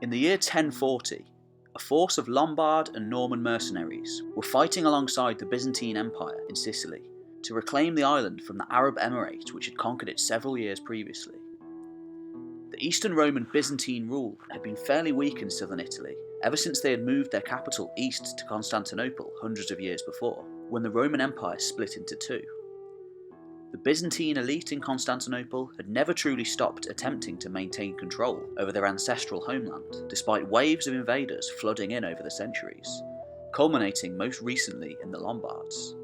In the year 1040, a force of Lombard and Norman mercenaries were fighting alongside the Byzantine Empire in Sicily to reclaim the island from the Arab Emirate which had conquered it several years previously. The Eastern Roman Byzantine rule had been fairly weak in southern Italy ever since they had moved their capital east to Constantinople hundreds of years before, when the Roman Empire split into two. The Byzantine elite in Constantinople had never truly stopped attempting to maintain control over their ancestral homeland, despite waves of invaders flooding in over the centuries, culminating most recently in the Lombards.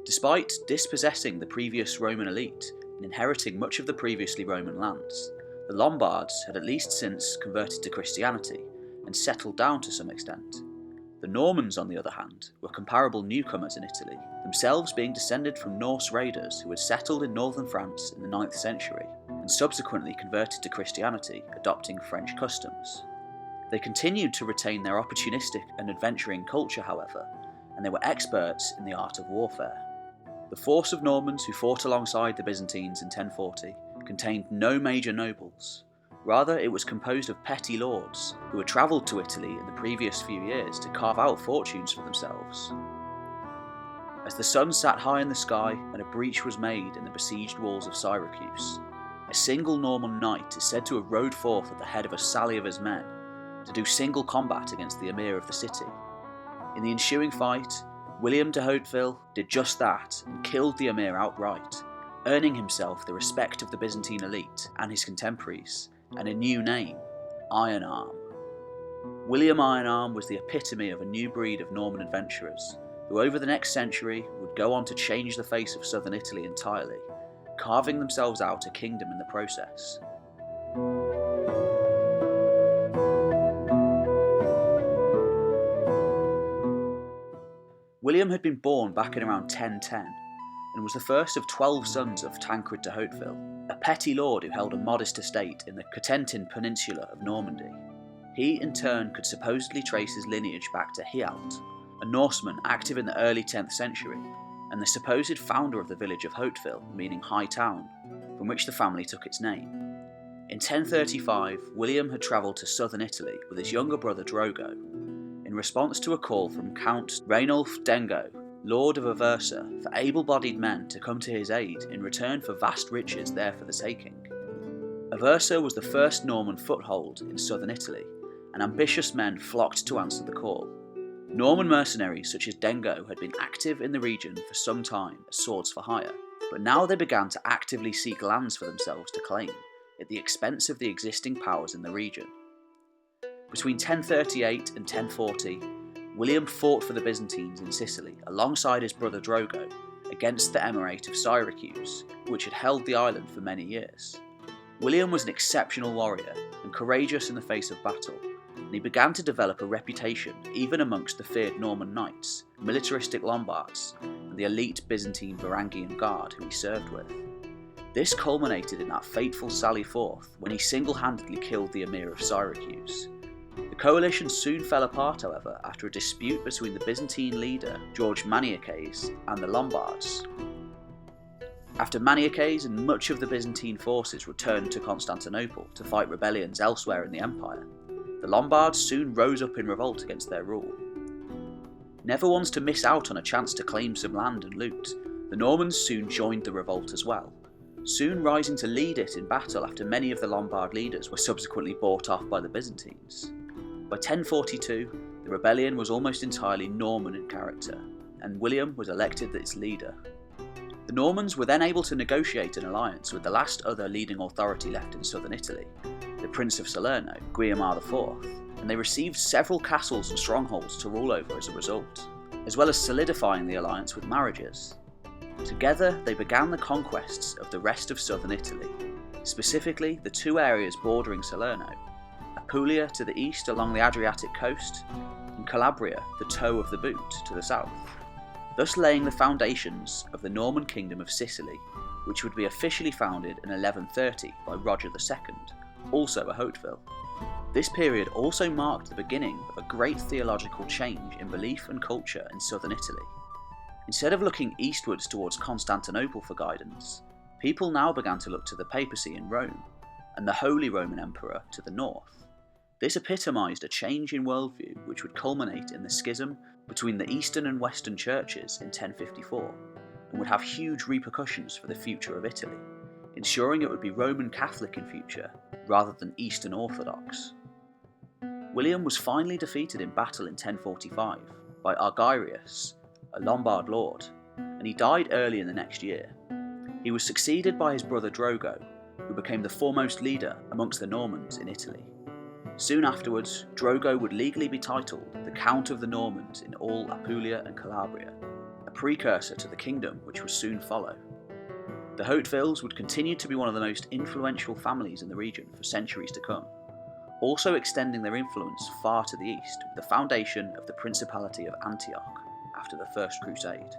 Despite dispossessing the previous Roman elite and inheriting much of the previously Roman lands, the Lombards had at least since converted to Christianity and settled down to some extent. The Normans, on the other hand, were comparable newcomers in Italy, themselves being descended from Norse raiders who had settled in northern France in the 9th century and subsequently converted to Christianity, adopting French customs. They continued to retain their opportunistic and adventuring culture, however, and they were experts in the art of warfare. The force of Normans who fought alongside the Byzantines in 1040 contained no major nobles. Rather, it was composed of petty lords who had travelled to Italy in the previous few years to carve out fortunes for themselves. As the sun sat high in the sky and a breach was made in the besieged walls of Syracuse, a single Norman knight is said to have rode forth at the head of a sally of his men to do single combat against the emir of the city. In the ensuing fight, William de Hauteville did just that and killed the emir outright, earning himself the respect of the Byzantine elite and his contemporaries, and a new name, Iron Arm. William Iron Arm was the epitome of a new breed of Norman adventurers, who over the next century would go on to change the face of southern Italy entirely, carving themselves out a kingdom in the process. William had been born back in around 1010, and was the first of 12 sons of Tancred de Hauteville, a petty lord who held a modest estate in the Cotentin Peninsula of Normandy. He, in turn, could supposedly trace his lineage back to Hialt, a Norseman active in the early 10th century, and the supposed founder of the village of Hauteville, meaning High Town, from which the family took its name. In 1035, William had travelled to southern Italy with his younger brother Drogo, in response to a call from Count Rainulf Dengo, Lord of Aversa, for able-bodied men to come to his aid in return for vast riches there for the taking. Aversa was the first Norman foothold in southern Italy, and ambitious men flocked to answer the call. Norman mercenaries such as Dengo had been active in the region for some time as swords for hire, but now they began to actively seek lands for themselves to claim, at the expense of the existing powers in the region. Between 1038 and 1040, William fought for the Byzantines in Sicily alongside his brother Drogo against the Emirate of Syracuse, which had held the island for many years. William was an exceptional warrior and courageous in the face of battle, and he began to develop a reputation even amongst the feared Norman knights, militaristic Lombards, and the elite Byzantine Varangian Guard who he served with. This culminated in that fateful sally forth when he single-handedly killed the Emir of Syracuse. The coalition soon fell apart, however, after a dispute between the Byzantine leader George Maniaces and the Lombards. After Maniaces and much of the Byzantine forces returned to Constantinople to fight rebellions elsewhere in the empire, the Lombards soon rose up in revolt against their rule. Never ones to miss out on a chance to claim some land and loot, the Normans soon joined the revolt as well, soon rising to lead it in battle after many of the Lombard leaders were subsequently bought off by the Byzantines. By 1042, the rebellion was almost entirely Norman in character, and William was elected its leader. The Normans were then able to negotiate an alliance with the last other leading authority left in southern Italy, the Prince of Salerno, Guiomar IV, and they received several castles and strongholds to rule over as a result, as well as solidifying the alliance with marriages. Together, they began the conquests of the rest of southern Italy, specifically the two areas bordering Salerno, Apulia to the east along the Adriatic coast, and Calabria, the toe of the boot, to the south, thus laying the foundations of the Norman Kingdom of Sicily, which would be officially founded in 1130 by Roger II, also a Hauteville. This period also marked the beginning of a great theological change in belief and culture in southern Italy. Instead of looking eastwards towards Constantinople for guidance, people now began to look to the papacy in Rome, and the Holy Roman Emperor to the north. This epitomised a change in worldview which would culminate in the schism between the Eastern and Western churches in 1054, and would have huge repercussions for the future of Italy, ensuring it would be Roman Catholic in future rather than Eastern Orthodox. William was finally defeated in battle in 1045 by Argyrius, a Lombard lord, and he died early in the next year. He was succeeded by his brother Drogo, who became the foremost leader amongst the Normans in Italy. Soon afterwards, Drogo would legally be titled the Count of the Normans in all Apulia and Calabria, a precursor to the kingdom which would soon follow. The Hautevils would continue to be one of the most influential families in the region for centuries to come, also extending their influence far to the east with the foundation of the Principality of Antioch after the First Crusade.